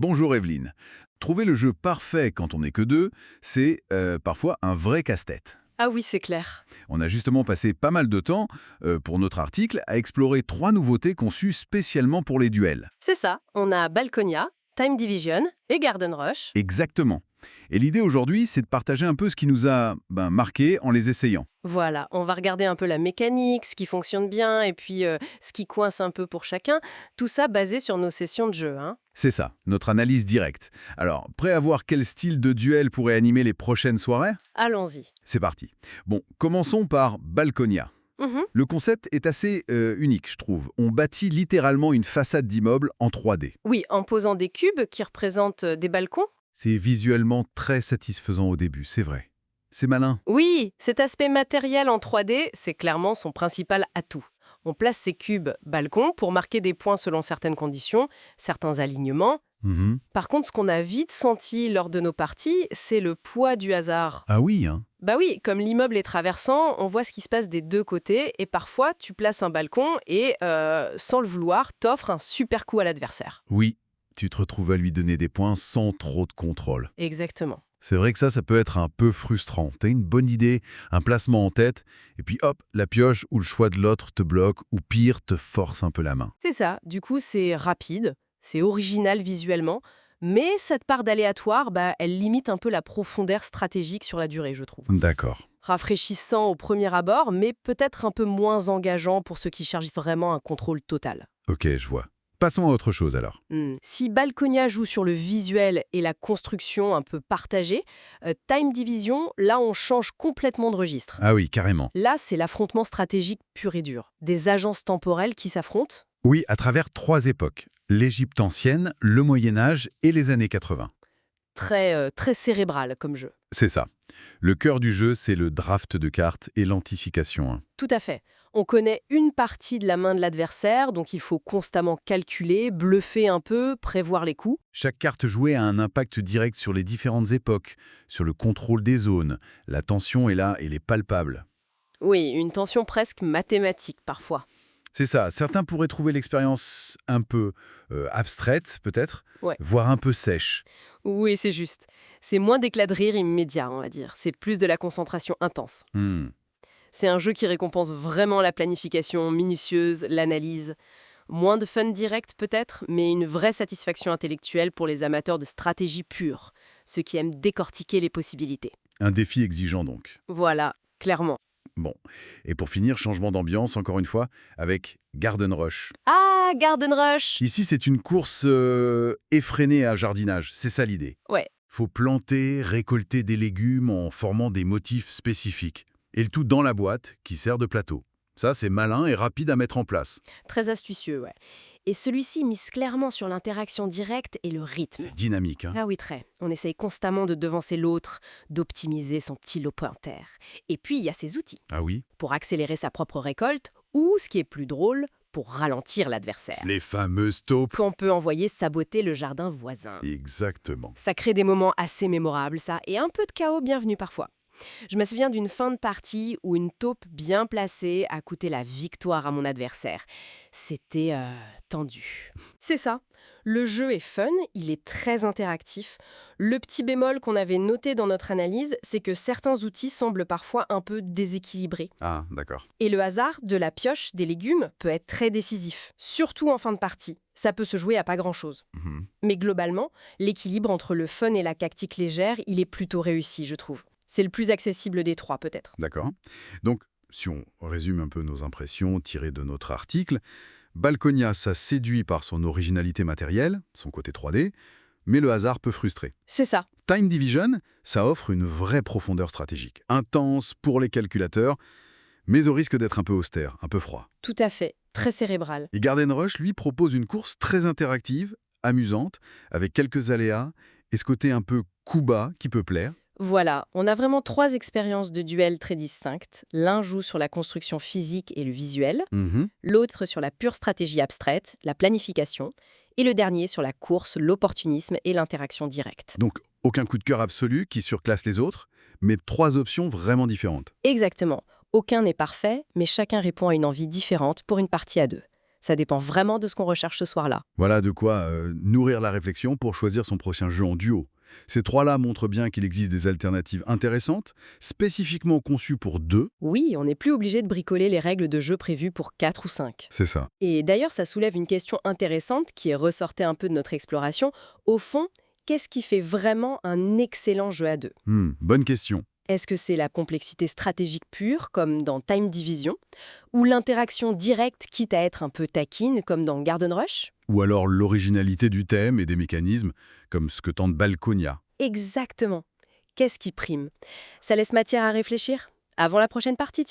Bonjour Evelyne. Trouver le jeu parfait quand on n'est que deux, c'est parfois un vrai casse-tête. Ah oui, c'est clair. On a justement passé pas mal de temps, pour notre article, à explorer 3 nouveautés conçues spécialement pour les duels. C'est ça. On a Balconia, Time Division et Garden Rush. Exactement. Et l'idée aujourd'hui, c'est de partager un peu ce qui nous a marqué en les essayant. Voilà, on va regarder un peu la mécanique, ce qui fonctionne bien et puis ce qui coince un peu pour chacun. Tout ça basé sur nos sessions de jeu, hein. C'est ça, notre analyse directe. Alors, prêt à voir quel style de duel pourrait animer les prochaines soirées? Allons-y. C'est parti. Bon, commençons par Balconia. Mhm. Le concept est assez unique, je trouve. On bâtit littéralement une façade d'immeuble en 3D. Oui, en posant des cubes qui représentent des balcons. C'est visuellement très satisfaisant au début, c'est vrai. C'est malin. Oui, cet aspect matériel en 3D, c'est clairement son principal atout. On place ces cubes balcons pour marquer des points selon certaines conditions, certains alignements. Mhm. Par contre, ce qu'on a vite senti lors de nos parties, c'est le poids du hasard. Ah oui, hein. Bah oui, comme l'immeuble est traversant, on voit ce qui se passe des deux côtés et parfois tu places un balcon et, sans le vouloir, t'offres un super coup à l'adversaire. Oui, tu te retrouves à lui donner des points sans trop de contrôle. Exactement. C'est vrai que ça peut être un peu frustrant. T'as une bonne idée, un placement en tête, et puis hop, la pioche ou le choix de l'autre te bloque, ou pire, te force un peu la main. C'est ça, du coup c'est rapide, c'est original visuellement, mais cette part d'aléatoire, elle limite un peu la profondeur stratégique sur la durée, je trouve. D'accord. Rafraîchissant au premier abord, mais peut-être un peu moins engageant pour ceux qui cherchent vraiment un contrôle total. Ok, je vois. Passons à autre chose alors. Si Balconia joue sur le visuel et la construction un peu partagée, Time Division, là on change complètement de registre. Ah oui, carrément. Là, c'est l'affrontement stratégique pur et dur. Des agences temporelles qui s'affrontent. Oui, à travers 3 époques. L'Égypte ancienne, le Moyen-Âge et les années 80. Très cérébral comme jeu. C'est ça. Le cœur du jeu, c'est le draft de cartes et l'antification, hein. Tout à fait. On connaît une partie de la main de l'adversaire, donc il faut constamment calculer, bluffer un peu, prévoir les coups. Chaque carte jouée a un impact direct sur les différentes époques, sur le contrôle des zones. La tension est là, elle est palpable. Oui, une tension presque mathématique parfois. C'est ça. Certains pourraient trouver l'expérience un peu abstraite, peut-être, Ouais. voire un peu sèche. Oui, c'est juste. C'est moins d'éclat de rire immédiat, on va dire. C'est plus de la concentration intense. Hmm. C'est un jeu qui récompense vraiment la planification minutieuse, l'analyse. Moins de fun direct peut-être, mais une vraie satisfaction intellectuelle pour les amateurs de stratégie pure, ceux qui aiment décortiquer les possibilités. Un défi exigeant donc. Voilà, clairement. Bon. Et pour finir, changement d'ambiance, encore une fois, avec Garden Rush. Ah, Garden Rush! Ici, c'est une course effrénée à jardinage. C'est ça l'idée. Ouais, Faut planter, récolter des légumes en formant des motifs spécifiques. Et le tout dans la boîte qui sert de plateau. Ça, c'est malin et rapide à mettre en place. très astucieux, ouais. Et celui-ci mise clairement sur l'interaction directe et le rythme. C'est dynamique, hein. Ah oui, très. On essaye constamment de devancer l'autre, d'optimiser son petit lot pointer. Et puis, il y a ses outils Ah oui? pour accélérer sa propre récolte ou, ce qui est plus drôle, pour ralentir l'adversaire. Les fameuses taupes. Qu'on peut envoyer saboter le jardin voisin. Exactement. Ça crée des moments assez mémorables, ça, et un peu de chaos bienvenu parfois. Je me souviens d'une fin de partie où une taupe bien placée a coûté la victoire à mon adversaire. C'était tendu. C'est ça. Le jeu est fun, il est très interactif. Le petit bémol qu'on avait noté dans notre analyse, c'est que certains outils semblent parfois un peu déséquilibrés. Ah, d'accord. Et le hasard de la pioche des légumes peut être très décisif, surtout en fin de partie. Ça peut se jouer à pas grand-chose. Mhm. Mais globalement, l'équilibre entre le fun et la tactique légère, il est plutôt réussi, je trouve. C'est le plus accessible des trois, peut-être. D'accord. Donc, si on résume un peu nos impressions tirées de notre article, Balconia, ça séduit par son originalité matérielle, son côté 3D, mais le hasard peut frustrer. C'est ça. Time Division, ça offre une vraie profondeur stratégique, intense pour les calculateurs, mais au risque d'être un peu austère, un peu froid. Tout à fait. Très cérébral. Et Garden Rush, lui, propose une course très interactive, amusante, avec quelques aléas, et ce côté un peu coup bas qui peut plaire. Voilà, on a vraiment trois expériences de duel très distinctes. L'un joue sur la construction physique et le visuel, Mhm. l'autre sur la pure stratégie abstraite, la planification, et le dernier sur la course, l'opportunisme et l'interaction directe. Donc, aucun coup de cœur absolu qui surclasse les autres, mais 3 options vraiment différentes. Exactement. Aucun n'est parfait, mais chacun répond à une envie différente pour une partie à deux. Ça dépend vraiment de ce qu'on recherche ce soir-là. Voilà de quoi nourrir la réflexion pour choisir son prochain jeu en duo. Ces trois-là montrent bien qu'il existe des alternatives intéressantes, spécifiquement conçues pour deux. Oui, on n'est plus obligé de bricoler les règles de jeu prévues pour 4 ou 5. C'est ça. Et d'ailleurs, ça soulève une question intéressante qui est ressortie un peu de notre exploration. Au fond, qu'est-ce qui fait vraiment un excellent jeu à deux? Bonne question. Est-ce que c'est la complexité stratégique pure, comme dans Time Division, ou l'interaction directe, quitte à être un peu taquine, comme dans Garden Rush? Ou alors l'originalité du thème et des mécanismes, comme ce que tente Balconia. Exactement. Qu'est-ce qui prime? Ça laisse matière à réfléchir. Avant la prochaine partie.